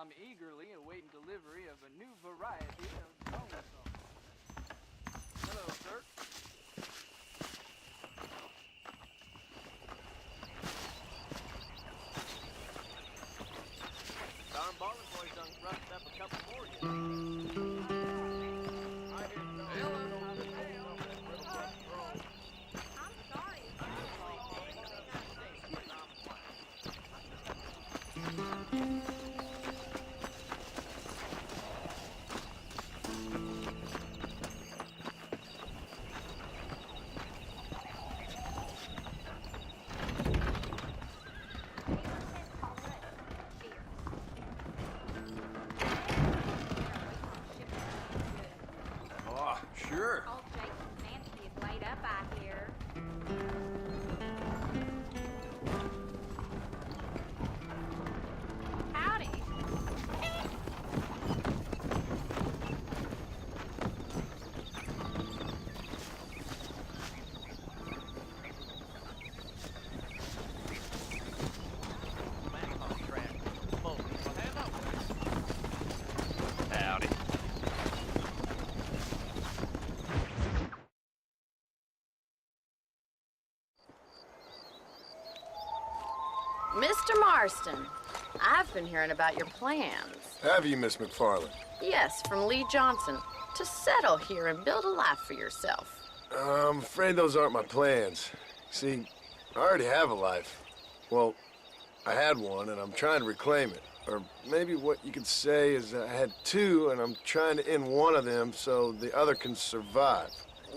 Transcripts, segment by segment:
I'm eagerly awaiting delivery of a new variety of lonesome. Hello, sir. Darn balling boys done rushed up a couple more yet. I hear you know. I'm sorry. Oh, sure. Old Jason's Nancy is laid up, I hear. Howdy. Man contract. Come on, people, hand over. Howdy. Mr. Marston, I've been hearing about your plans. Have you, Miss McFarland? Yes, from Lee Johnson, to settle here and build a life for yourself. I'm afraid those aren't my plans. See, I already have a life. Well, I had one, and I'm trying to reclaim it. Or maybe what you could say is I had two, and I'm trying to end one of them so the other can survive.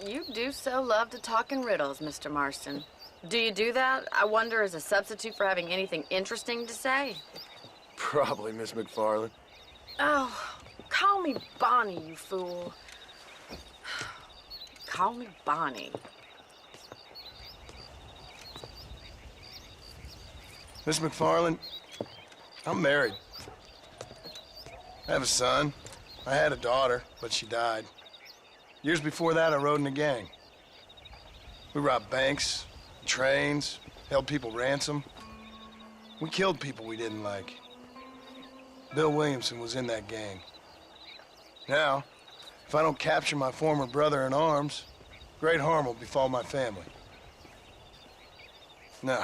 You do so love to talk in riddles, Mr. Marston. Do you do that, I wonder, as a substitute for having anything interesting to say? Probably, Miss McFarland. Oh, call me Bonnie, you fool. Call me Bonnie. Miss McFarland, I'm married. I have a son. I had a daughter, but she died. Years before that, I rode in a gang. We robbed banks, trains, held people ransom. We killed people we didn't like. Bill Williamson was in that gang. Now, if I don't capture my former brother in arms, great harm will befall my family. Now,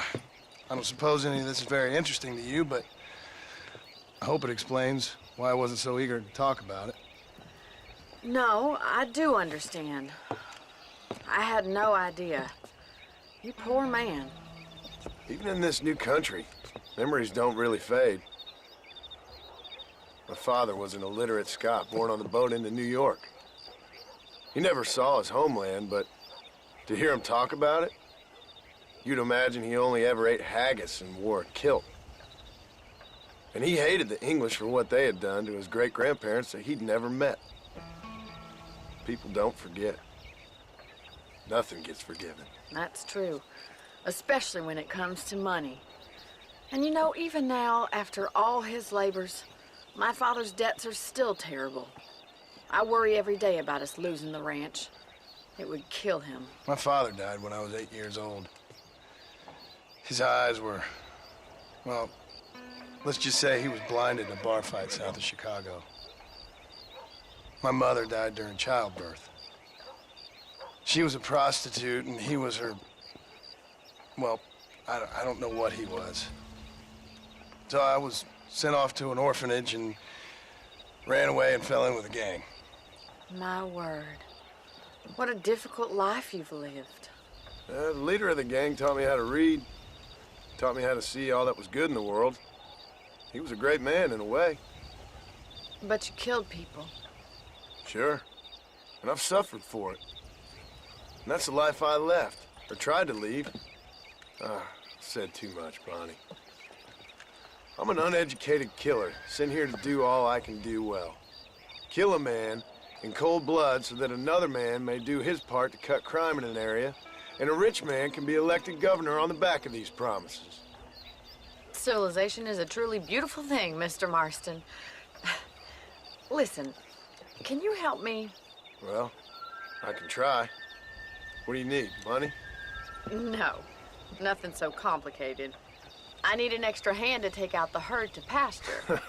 I don't suppose any of this is very interesting to you, but I hope it explains why I wasn't so eager to talk about it. No, I do understand. I had no idea. You poor man. Even in this new country, memories don't really fade. My father was an illiterate Scot born on the boat into New York. He never saw his homeland, but to hear him talk about it, you'd imagine he only ever ate haggis and wore a kilt. And he hated the English for what they had done to his great-grandparents that he'd never met. People don't forget. Nothing gets forgiven. That's true, especially when it comes to money. And you know, even now, after all his labors, my father's debts are still terrible. I worry every day about us losing the ranch. It would kill him. My father died when I was 8 years old. His eyes were, well, let's just say he was blinded in a bar fight south of Chicago. My mother died during childbirth. She was a prostitute, and he was her, well, I don't know what he was. So I was sent off to an orphanage and ran away and fell in with a gang. My word. What a difficult life you've lived. The leader of the gang taught me how to read, taught me how to see all that was good in the world. He was a great man in a way. But you killed people. Sure. And I've suffered for it. And that's the life I left, or tried to leave. Said too much, Bonnie. I'm an uneducated killer, sent here to do all I can do well. Kill a man in cold blood so that another man may do his part to cut crime in an area, and a rich man can be elected governor on the back of these promises. Civilization is a truly beautiful thing, Mr. Marston. Listen, can you help me? Well, I can try. What do you need, money? No, nothing so complicated. I need an extra hand to take out the herd to pasture.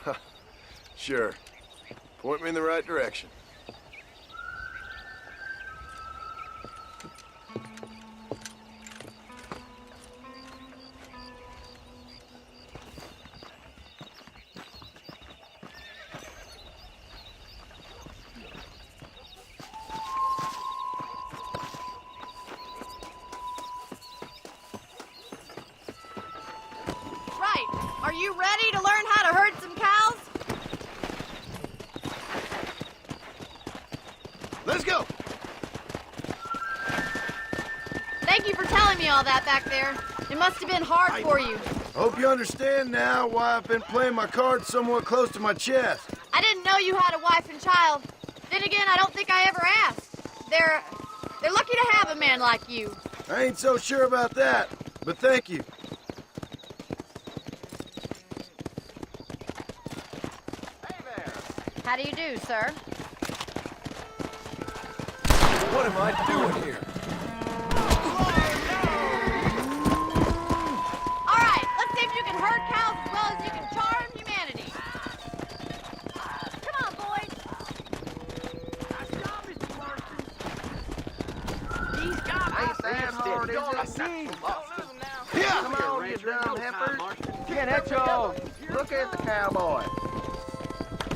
Sure. Point me in the right direction. Right. Are you ready to learn how to herd some cows? Let's go! Thank you for telling me all that back there. It must have been hard for you. Hope you understand now why I've been playing my cards somewhat close to my chest. I didn't know you had a wife and child. Then again, I don't think I ever asked. They're lucky to have a man like you. I ain't so sure about that, but thank you. How do you do, sir? What am I doing here? All right, let's see if you can herd cows as well as you can charm humanity. Come on, boys. These guys ain't that hard, is it? Don't lose them now. Yeah! Come on, you dumb heifers. Get at y'all. Look at the cowboy.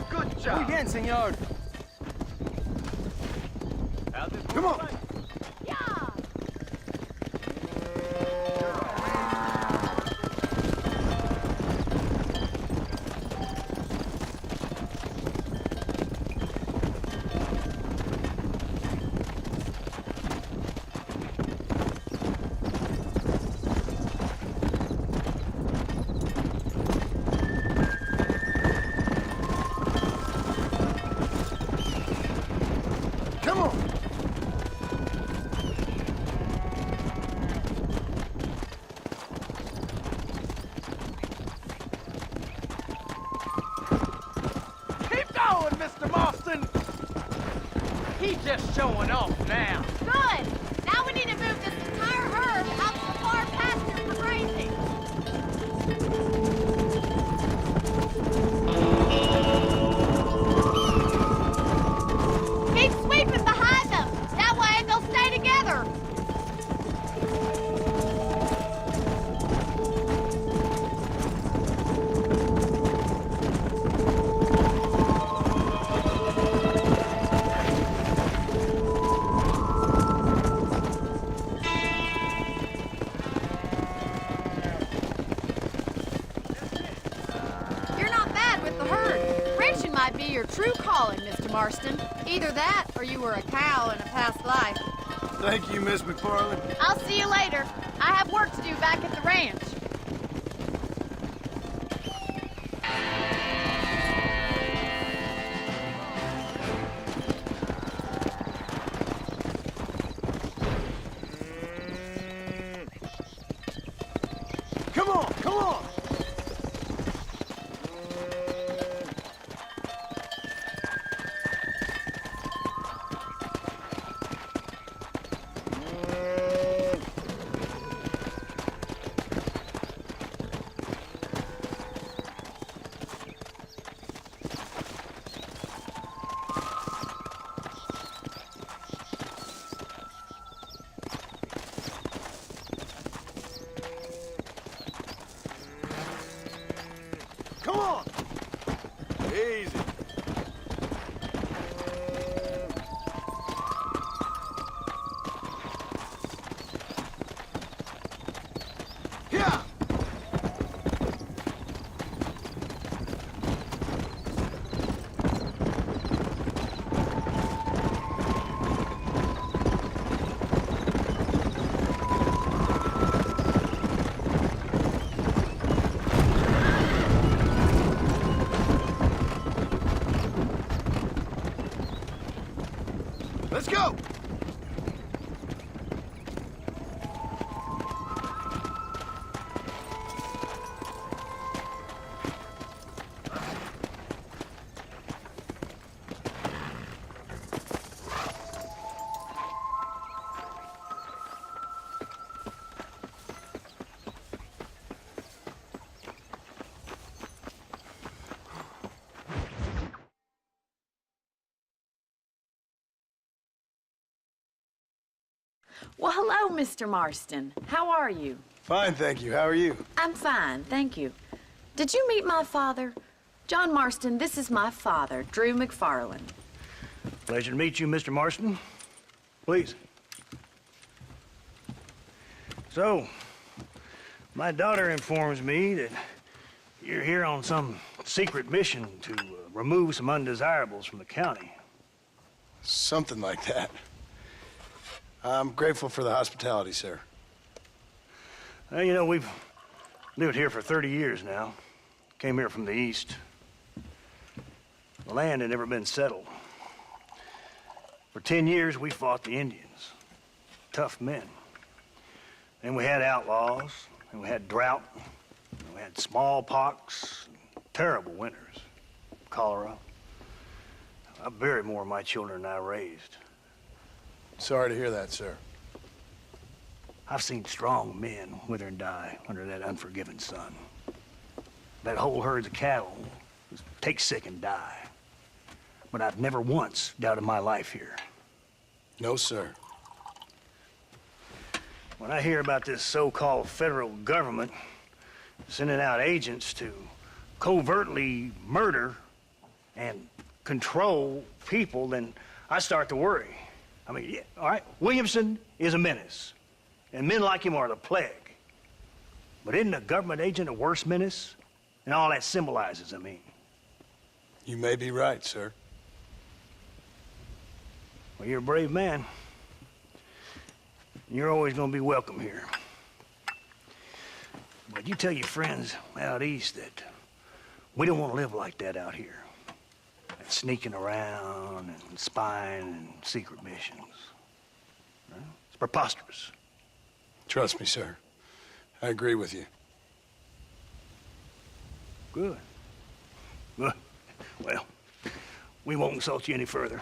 Good Muy job. bien, señor. Come on! Yeah. Come on! Keep going, Mr. Marston. He's just showing off now. Good. Now we need to move this entire herd out to the far pasture for grazing. Keep sweeping behind them. That way they'll stay together. You're not bad with the herd. Ranching might be your true calling, Mr. Marston. Either that, or you were a cow in a past life. Thank you, Miss McFarland. I'll see you later. I have work to do back at the ranch. Come on, come on! Come on! Easy. Yeah! Let's go! Well, hello, Mr. Marston. How are you? Fine, thank you. How are you? I'm fine, thank you. Did you meet my father? John Marston, this is my father, Drew McFarland. Pleasure to meet you, Mr. Marston. Please. So, my daughter informs me that you're here on some secret mission to remove some undesirables from the county. Something like that. I'm grateful for the hospitality, sir. Well, you know, we've lived here for 30 years now. Came here from the east. The land had never been settled. For 10 years, we fought the Indians. Tough men. And we had outlaws, and we had drought, and we had smallpox, and terrible winters, cholera. I buried more of my children than I raised. Sorry to hear that, sir. I've seen strong men wither and die under that unforgiving sun. That whole herds of cattle just take sick and die. But I've never once doubted my life here. No, sir. When I hear about this so-called federal government sending out agents to covertly murder and control people, then I start to worry. I mean, yeah, all right, Williamson is a menace, and men like him are the plague. But isn't a government agent a worse menace? And all that symbolizes, I mean. You may be right, sir. Well, you're a brave man. You're always gonna be welcome here. But you tell your friends out east that we don't want to live like that out here. That sneaking around and spying and secret missions. Right? It's preposterous. Trust me, sir. I agree with you. Good. Good. Well, we won't insult you any further.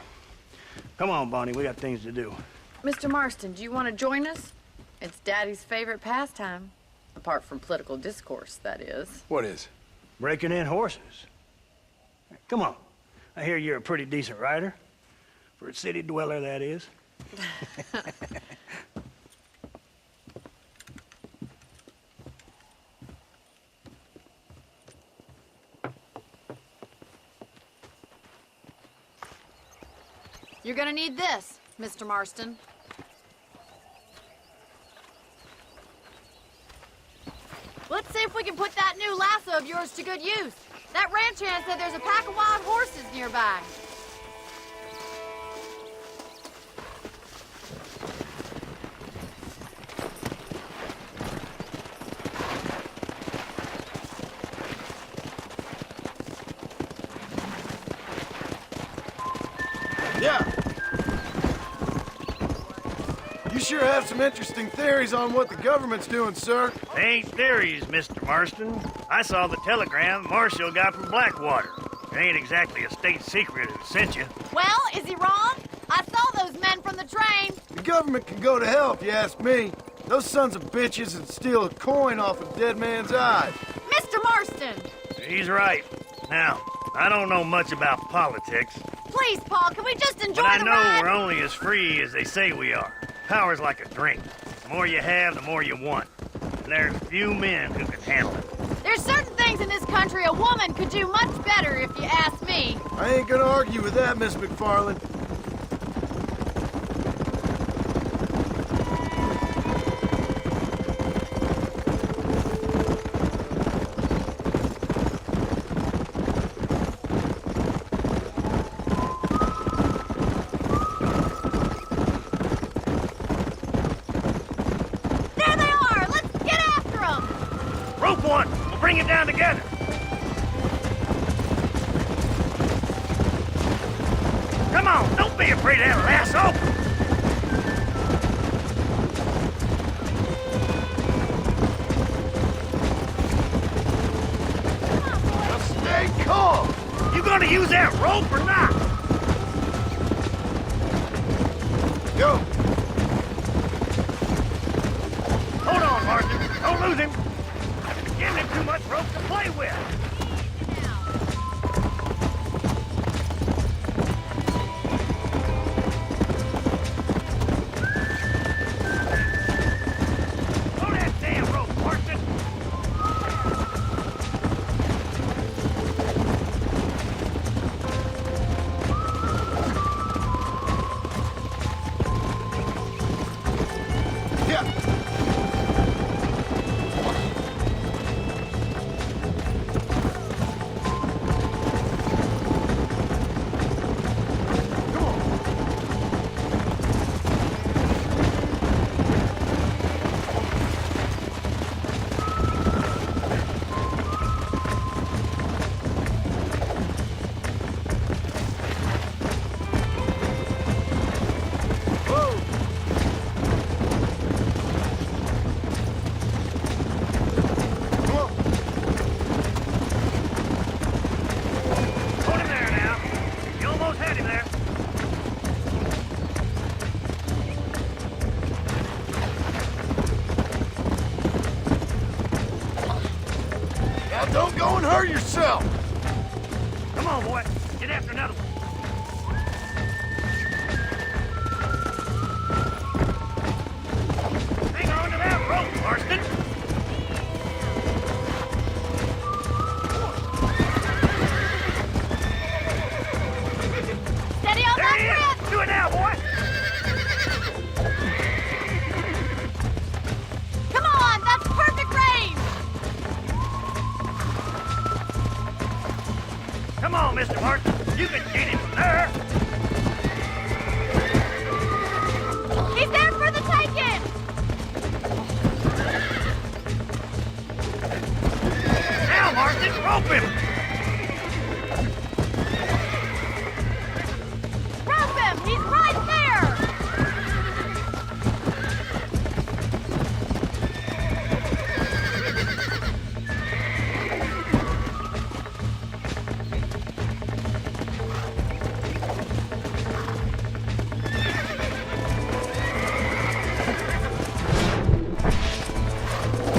Come on, Bonnie, we got things to do. Mr. Marston, do you want to join us? It's Daddy's favorite pastime. Apart from political discourse, that is. What is? Breaking in horses. Come on. I hear you're a pretty decent rider. For a city dweller, that is. You're gonna need this, Mr. Marston. Let's see if we can put that new lasso of yours to good use. That ranch hand said there's a pack of wild horses nearby. Yeah. You sure have some interesting theories on what the government's doing, sir. They ain't theories, Mr. Marston. I saw the telegram Marshall got from Blackwater. It ain't exactly a state secret that sent you. Well, is he wrong? I saw those men from the train. The government can go to hell if you ask me. Those sons of bitches would steal a coin off a dead man's eye. Mr. Marston! He's right. Now, I don't know much about politics, Please, Paul, can we just enjoy but I the know ride? we're only as free as they say we are. Power's like a drink. The more you have, the more you want. And there's few men who can handle it. There's certain things in this country a woman could do much better, if you ask me. I ain't gonna argue with that, Miss McFarland. There they are! Let's get after them! Rope one! We'll bring it down together! Come on! Don't be afraid of that lasso! Stay calm! You gonna use that rope or not? Go! Hold on, Marston. Don't lose him. You're giving him too much rope to play with. hurt yourself! Come on, boy. Get after another one. Hang on to that rope, Marston. Steady on There he that is. Do it now, boy. Come on, that's perfect range. Come on, Mr. Marston. You can get him from there. He's there for the taking. Now, Marston, rope him. Rope him. He's right there.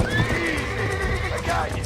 I got you.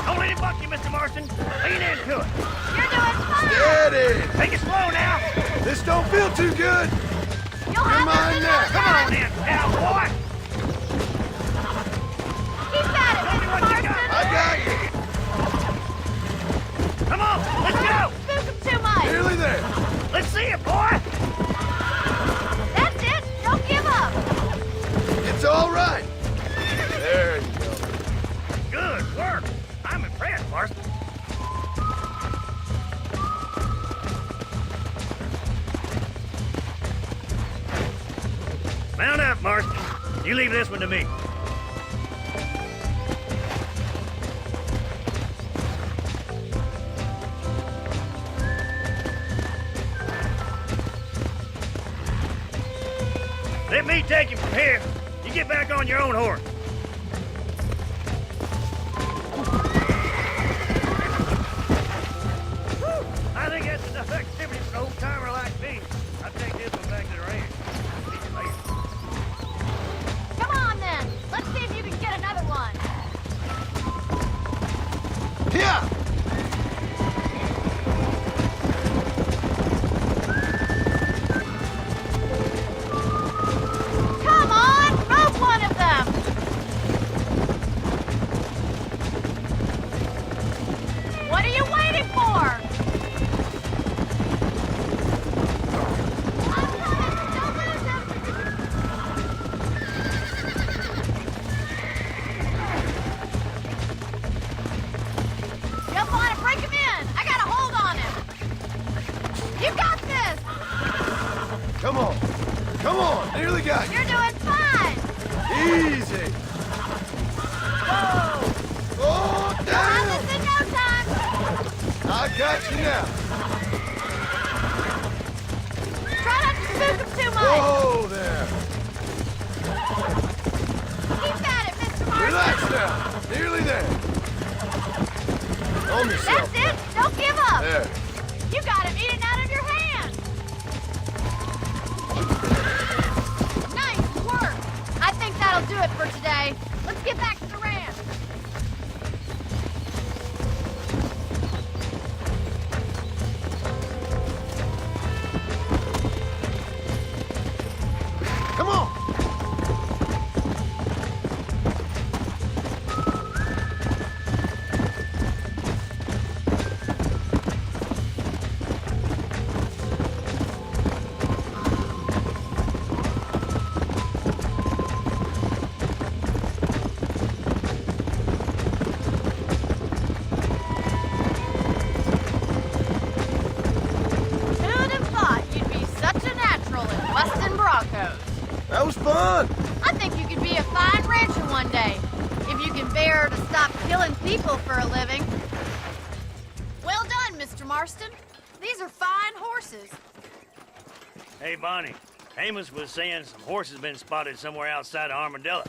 Don't let him buck you, Mr. Marston. Lean into it. You're doing fine. Steady! Take it slow now. This don't feel too good! You'll You're have mine this in now. no Come time. on in, cowboy. Keep at it, Mr. What you got? Marston. I got you! Come on, let's go. Spook him too much. Nearly there! Let's see it, boy. That's it. Don't give up. It's all right! There you go. Good work. I'm impressed, Marston. Mount up, Marston. You leave this one to me. Let me take you from here. You get back on your own horse. I think that's enough activity for an old-timer like me. I'll take this one back to the ranch. See you later. Come on then. Let's see if you can get another one. Yeah! Come on, rope one of them. What are you waiting for? I'm coming. Don't lose him. Jump on it, break him in. I got a hold on him. You got this. Come on! Come on! Nearly got you! You're doing fine. Easy! Whoa. Oh, You'll have damn! this in no time. I got you now! Try not to spook him too much. Whoa there! Keep at it, Mr. Marston. Relax now! Nearly there! Calm yourself. That's it. Don't give up. There. You got him eating out of your hand. Nice work. I think that'll do it for today. Let's get back to the ranch. tacos. That was fun. I think you could be a fine rancher one day, if you can bear to stop killing people for a living. Well done, Mr. Marston. These are fine horses. Hey, Bonnie. Amos was saying some horses been spotted somewhere outside of Armadillo.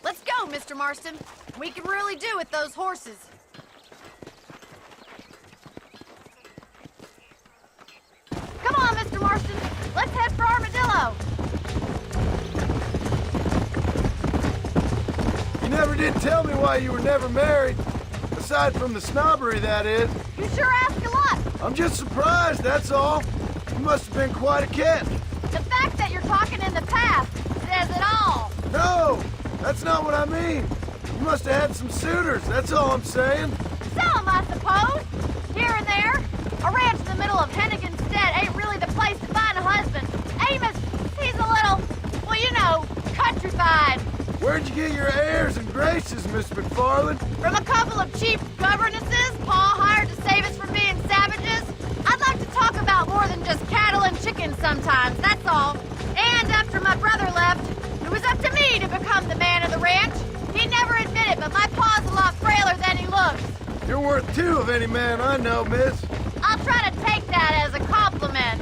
Let's go, Mr. Marston. We can really do with those horses. Come on, Mr. Marston. Let's head for Armadillo. You never did tell me why you were never married. Aside from the snobbery, that is. You sure ask a lot. I'm just surprised, that's all. You must have been quite a catch. The fact that you're talking in the past says it all. No, that's not what I mean. You must have had some suitors, that's all I'm saying. Some, I suppose. Here and there. A ranch in the middle of Hennigan's Stead ain't really the place to find a husband. Amos, he's a little, well, you know, countrified. Where'd you get your airs and graces, Miss McFarland? From a couple of cheap governesses Pa hired to save us from being savages. I'd like to talk about more than just cattle and chickens sometimes, that's all. And after my brother left, it was up to me to become the man of the ranch. He never admitted, but my pa's a lot frailer than he looks. You're worth two of any man I know, miss. I'll try to take that as a compliment.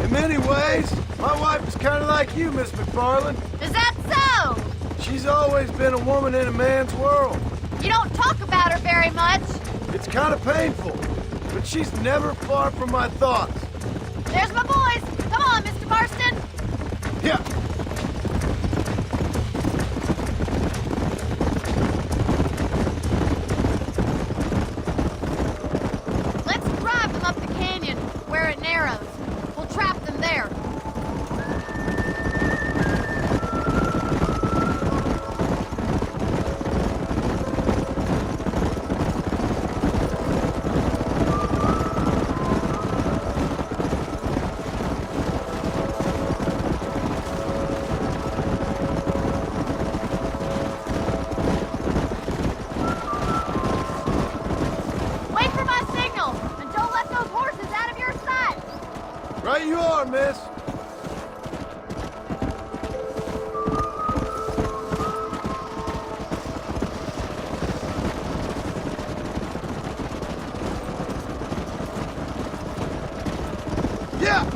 In many ways, my wife is kind of like you, Miss McFarland. Is that so? She's always been a woman in a man's world. You don't talk about her very much. It's kind of painful, but she's never far from my thoughts. There's my boys. Come on, Mr. Marston. Yeah. Let's drive them up the canyon where it narrows. We'll trap them there. Wait for my signal, and don't let those horses out of your sight. Right you are, miss. Yeah.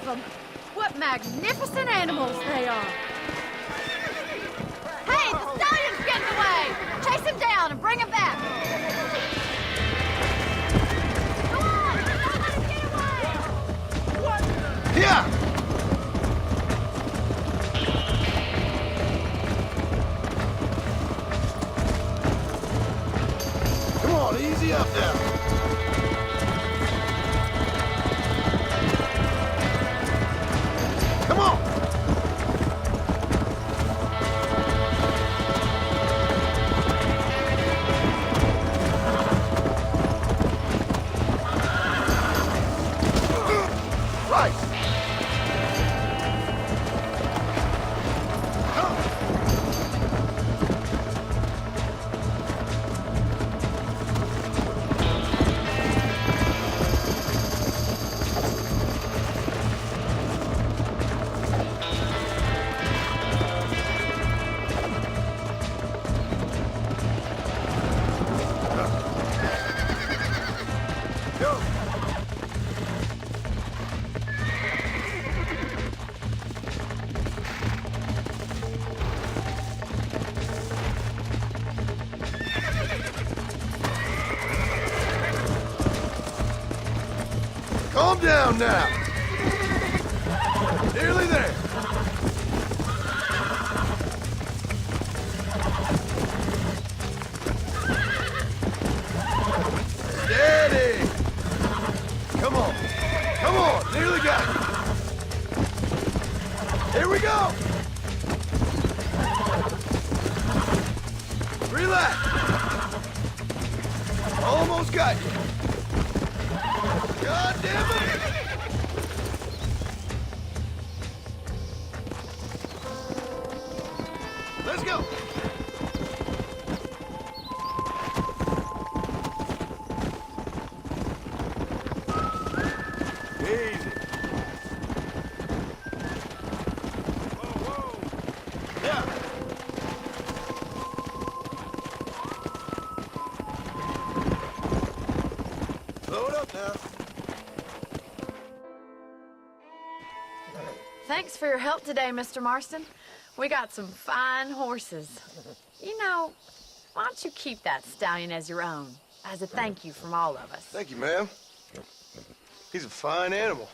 of them. What magnificent animals they are. Hey, the stallion's getting away! Chase him down and bring him back. Go on! Don't let him get away! Yeah! Come on, easy up now. Come on! Right! Go! Calm down now. Nearly there. Steady. Come on. Come on. Nearly got it. Here we go. Relax. Almost got you. God damn it! Let's go! Easy. Whoa, whoa! Yeah! Slow it up now. Thanks for your help today, Mr. Marston. We got some fine horses. You know, why don't you keep that stallion as your own, as a thank you from all of us? Thank you, ma'am. He's a fine animal.